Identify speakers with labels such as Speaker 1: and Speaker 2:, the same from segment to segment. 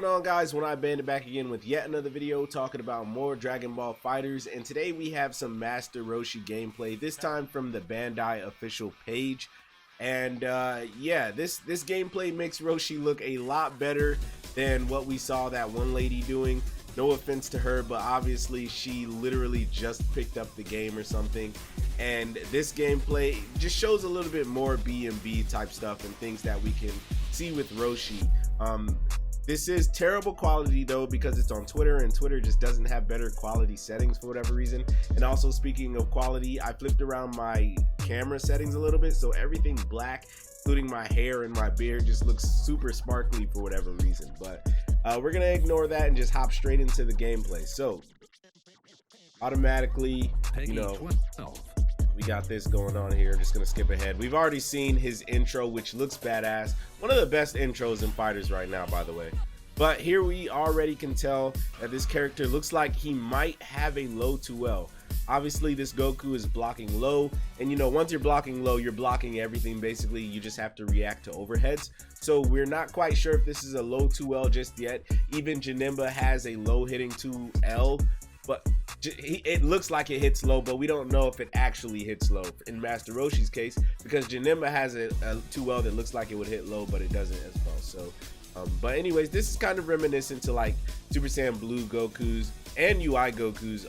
Speaker 1: going on, guys? OneEyedBandit back again with yet another video talking about more Dragon Ball FighterZ, and today we have some Master Roshi gameplay, this time from the Bandai official page. And yeah, this gameplay makes Roshi look a lot better than what we saw that one lady doing. No offense to her, but obviously she literally just picked up the game or something, and this gameplay just shows a little bit more B&B type stuff and things that we can see with Roshi. This is terrible quality though, because it's on Twitter, and Twitter just doesn't have better quality settings for whatever reason. And also, speaking of quality, I flipped around my camera settings a little bit, so everything black, including my hair and my beard, just looks super sparkly for whatever reason. But we're gonna ignore that and just hop straight into the gameplay. So automatically, you know, we got this going on here. Just gonna skip ahead. We've already seen his intro, which looks badass. One of the best intros in FighterZ right now, by the way. But here we already can tell that this character looks like he might have a low 2L. Obviously, this Goku is blocking low, and you know, once you're blocking low, you're blocking everything. Basically, you just have to react to overheads. So we're not quite sure if this is a low 2L just yet. Even Janemba has a low hitting 2L, but it looks like it hits low, but we don't know if it actually hits low in Master Roshi's case, because Janemba has a 2L that looks like it would hit low, but it doesn't as well. So but anyways, this is kind of reminiscent to like Super Saiyan Blue Goku's and UI Goku's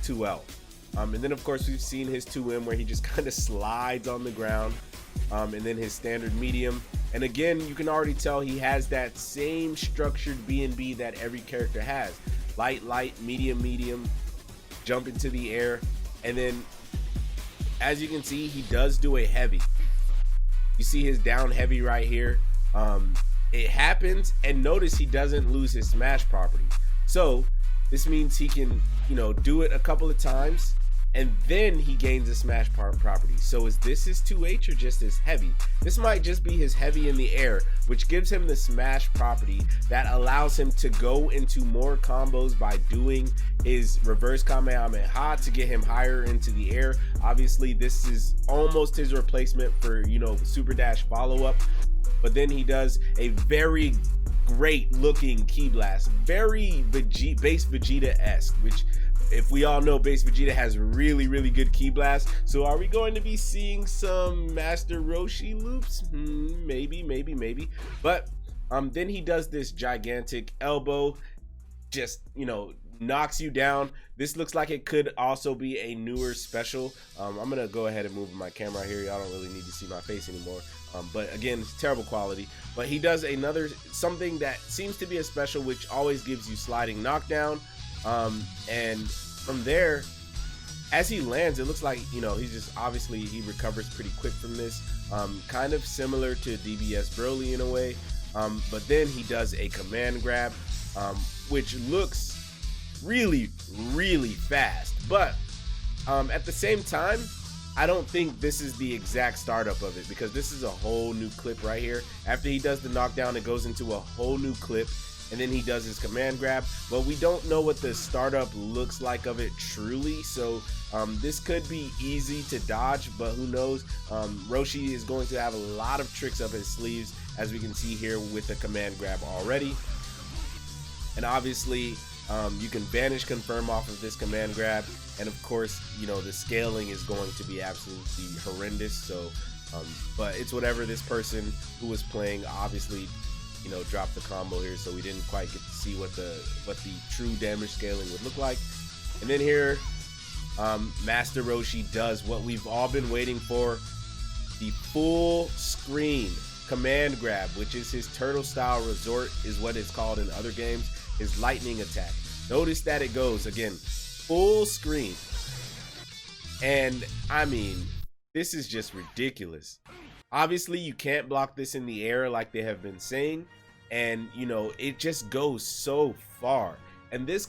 Speaker 1: 2L. And then of course we've seen his 2M where he just kind of slides on the ground, and then his standard medium. And again, you can already tell he has that same structured B&B that every character has. Light, light, medium, medium, jump into the air. And then as you can see, he does do a heavy. You see his down heavy right here. It happens, and notice he doesn't lose his smash property. So this means he can, you know, do it a couple of times, and then he gains a smash property. So is this his 2H or just his heavy? This might just be his heavy in the air, which gives him the smash property that allows him to go into more combos by doing his reverse Kamehameha to get him higher into the air. Obviously, this is almost his replacement for, you know, Super Dash follow-up. But then he does a very great looking Ki Blast, very base Vegeta-esque, which, if we all know, base Vegeta has really good Ki Blast. So are we going to be seeing some Master Roshi loops? Maybe. But then he does this gigantic elbow, just, you know, knocks you down. This looks like it could also be a newer special. I'm gonna go ahead and move my camera here. Y'all don't really need to see my face anymore. But again, it's terrible quality. But he does another something that seems to be a special, which always gives you sliding knockdown. And from there, as he lands, it looks like, you know, he's just obviously he recovers pretty quick from this. Kind of similar to DBS Broly in a way. But then he does a command grab, which looks really fast. But at the same time, I don't think this is the exact startup of it, because this is a whole new clip right here. After he does the knockdown, it goes into a whole new clip, and then he does his command grab. But we don't know what the startup looks like of it truly, so this could be easy to dodge, but who knows. Roshi is going to have a lot of tricks up his sleeves, as we can see here with the command grab already. And obviously you can vanish confirm off of this command grab, and of course, you know, the scaling is going to be absolutely horrendous. So but it's whatever. This person who was playing obviously, you know, dropped the combo here, so we didn't quite get to see what the true damage scaling would look like. And then here Master Roshi does what we've all been waiting for, the full screen command grab, which is his turtle style resort, is what it's called in other games, his lightning attack. Notice that it goes, again, full screen. And I mean, this is just ridiculous. Obviously, you can't block this in the air like they have been saying, and you know, it just goes so far. And this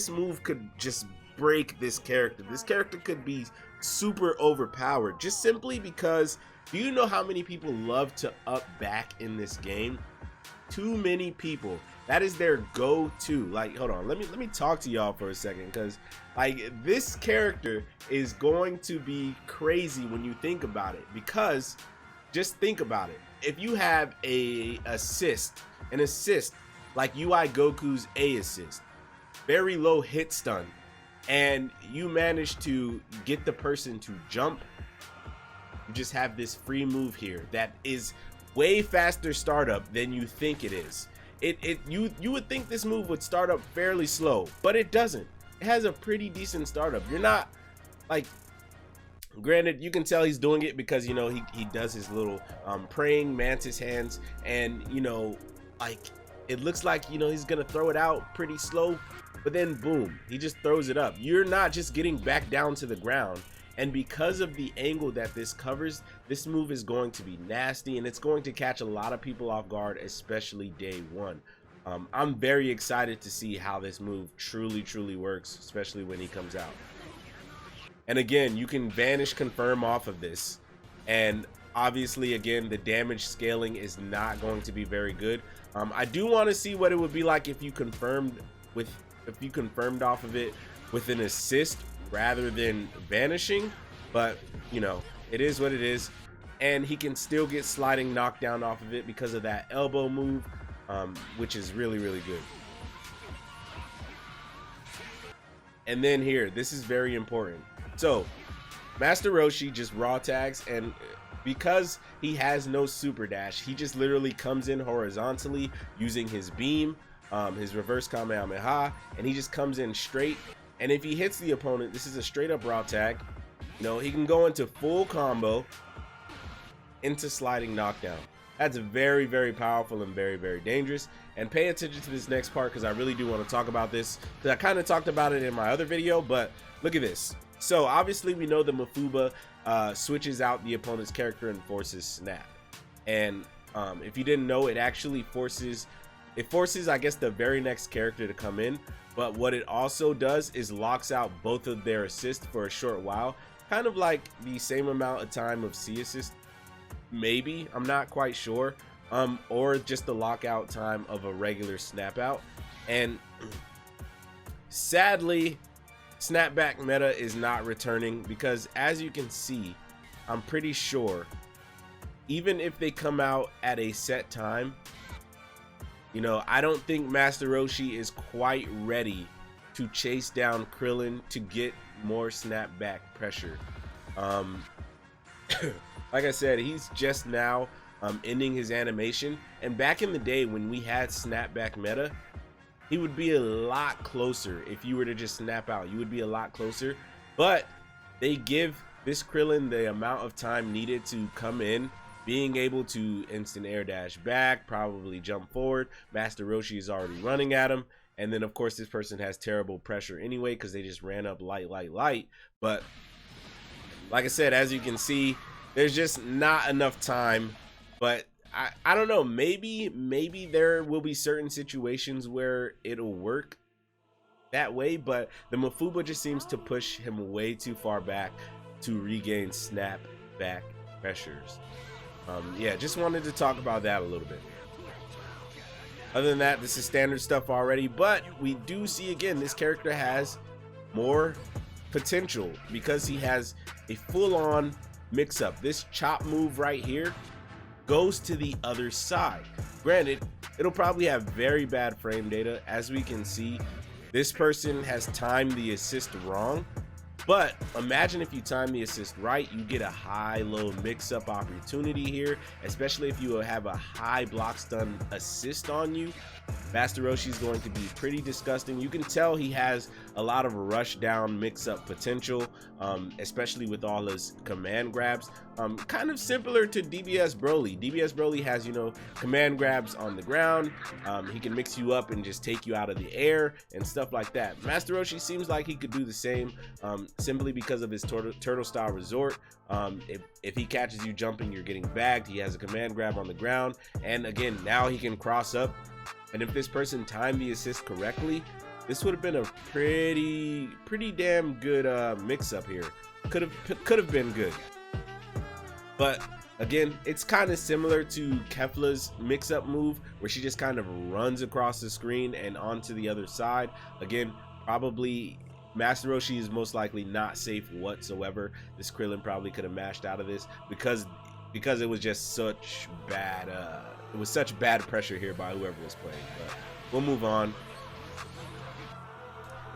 Speaker 1: move could just break this character. This character could be super overpowered, just simply because, do you know how many people love to up back in this game? Too many people. That is their go-to. Like, hold on, let me talk to y'all for a second, because like, this character is going to be crazy when you think about it. Because just think about it, if you have a assist an assist like UI Goku's A assist, very low hit stun, and you manage to get the person to jump, you just have this free move here that is way faster startup than you think it is. You would think this move would start up fairly slow, but it doesn't. It has a pretty decent startup. You're not like, granted, you can tell he's doing it because, you know, he does his little praying mantis hands, and, you know, like, it looks like, you know, he's gonna throw it out pretty slow, but then boom, he just throws it up. You're not just getting back down to the ground. And because of the angle that this covers, this move is going to be nasty, and it's going to catch a lot of people off guard, especially day one. I'm very excited to see how this move truly works, especially when he comes out. And again, you can vanish confirm off of this, and obviously again the damage scaling is not going to be very good. I do want to see what it would be like if you confirmed off of it with an assist rather than vanishing, but you know, it is what it is. And he can still get sliding knockdown off of it because of that elbow move, which is really good. And then here, this is very important. So Master Roshi just raw tags, and because he has no super dash, he just literally comes in horizontally using his beam, his reverse Kamehameha, and he just comes in straight. And if he hits the opponent, this is a straight up raw tag. You know, he can go into full combo into sliding knockdown. That's very powerful and very dangerous. And pay attention to this next part, because I really do want to talk about this, because I kind of talked about it in my other video. But look at this. So obviously we know the Mafuba switches out the opponent's character and forces snap. And if you didn't know, it actually forces I guess the very next character to come in. But what it also does is locks out both of their assists for a short while, kind of like the same amount of time of C assist, maybe, I'm not quite sure, or just the lockout time of a regular snap out. And sadly, snapback meta is not returning, because as you can see, I'm pretty sure even if they come out at a set time, you know, I don't think Master Roshi is quite ready to chase down Krillin to get more snapback pressure. Like I said, he's just now ending his animation, and back in the day when we had snapback meta, he would be a lot closer. If you were to just snap out, you would be a lot closer. But they give this Krillin the amount of time needed to come in, being able to instant air dash back, probably jump forward. Master Roshi is already running at him, and then of course this person has terrible pressure anyway because they just ran up light. But like I said, as you can see, there's just not enough time. But I don't know, maybe there will be certain situations where it'll work that way, but the Mafuba just seems to push him way too far back to regain snap back pressures. Yeah, just wanted to talk about that a little bit. Other than that, this is standard stuff already, but we do see again this character has more potential because he has a full-on mix-up. This chop move right here goes to the other side. Granted, it'll probably have very bad frame data. As we can see, this person has timed the assist wrong, but imagine if you time the assist right, you get a high-low mix-up opportunity here, especially if you have a high block stun assist on you. Master Roshi is going to be pretty disgusting. You can tell he has a lot of rush down mix-up potential, especially with all his command grabs. Kind of similar to DBS Broly. DBS Broly has, you know, command grabs on the ground. He can mix you up and just take you out of the air and stuff like that. Master Roshi seems like he could do the same, simply because of his turtle style resort. If he catches you jumping, you're getting bagged. He has a command grab on the ground, and again, now he can cross up. And if this person timed the assist correctly, this would have been a pretty damn good mix-up here. Could have been good. But again, it's kind of similar to Kefla's mix-up move, where she just kind of runs across the screen and onto the other side. Again, probably Master Roshi is most likely not safe whatsoever. This Krillin probably could have mashed out of this because it was just such bad it was such bad pressure here by whoever was playing. But we'll move on.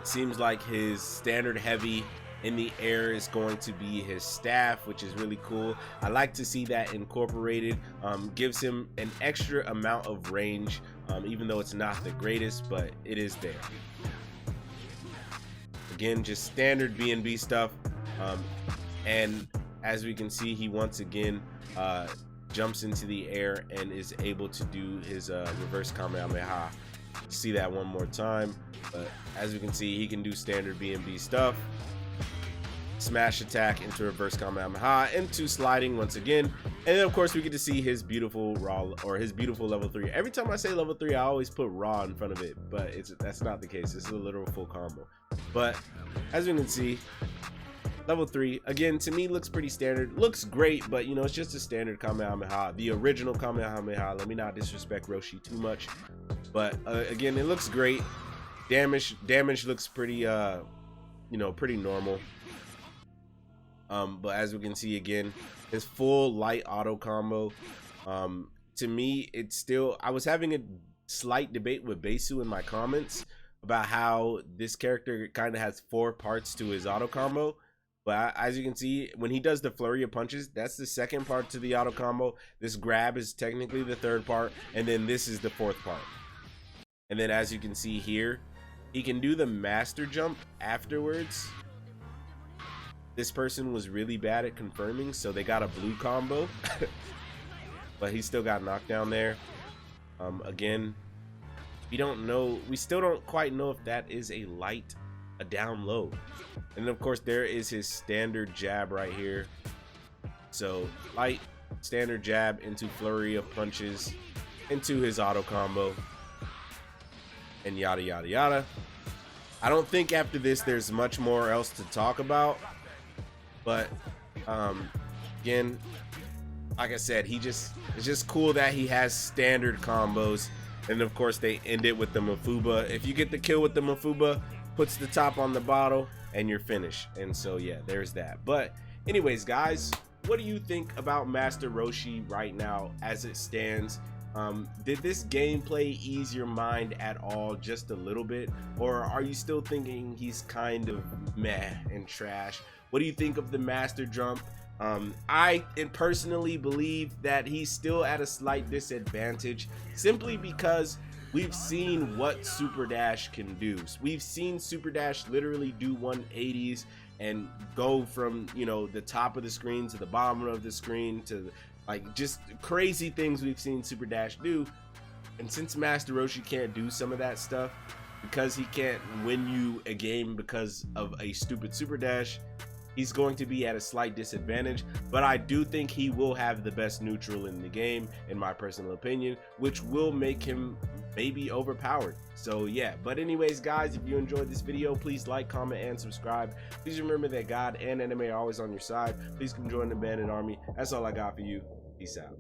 Speaker 1: It seems like his standard heavy in the air is going to be his staff, which is really cool. I like to see that incorporated. Gives him an extra amount of range, even though it's not the greatest, but it is there. Again, just standard B&B stuff. And as we can see, he once again jumps into the air and is able to do his reverse Kamehameha. See that one more time. But as we can see, he can do standard B&B stuff. Smash attack into reverse Kamehameha into sliding once again, and then of course we get to see his beautiful raw, or his beautiful level 3. Every time I say level 3, I always put raw in front of it, but that's not the case. This is a literal full combo. But as you can see, level 3 again to me looks pretty standard, looks great, but you know, it's just a standard Kamehameha, the original Kamehameha. Let me not disrespect Roshi too much, but again, it looks great. Damage looks pretty you know, pretty normal. But as we can see, again, his full light auto combo, to me, it's still, I was having a slight debate with Besu in my comments about how this character kind of has 4 parts to his auto combo. But as you can see, when he does the flurry of punches, that's the 2nd part to the auto combo. This grab is technically the 3rd part, and then this is the 4th part. And then as you can see here, he can do the master jump afterwards. This person was really bad at confirming, so they got a blue combo. But he still got knocked down there. Again, we don't know, we still don't quite know if that is a light, a down low. And of course there is his standard jab right here. So light, standard jab into flurry of punches, into his auto combo, and yada yada yada. I don't think after this there's much more else to talk about. But again, like I said, it's just cool that he has standard combos. And of course they end it with the Mafuba. If you get the kill with the Mafuba, puts the top on the bottle and you're finished. And so yeah, there's that. But anyways, guys, what do you think about Master Roshi right now as it stands? Did this gameplay ease your mind at all, just a little bit? Or are you still thinking he's kind of meh and trash? What do you think of the master jump? I personally believe that he's still at a slight disadvantage, simply because we've seen what Super Dash can do. We've seen Super Dash literally do 180s and go from, you know, the top of the screen to the bottom of the screen to like just crazy things we've seen Super Dash do. And since Master Roshi can't do some of that stuff, because he can't win you a game because of a stupid Super Dash, he's going to be at a slight disadvantage. But I do think he will have the best neutral in the game, in my personal opinion, which will make him maybe overpowered. So yeah, but anyways, guys, if you enjoyed this video, please like, comment, and subscribe. Please remember that God and anime are always on your side. Please come join the Bandit Army. That's all I got for you. Peace out.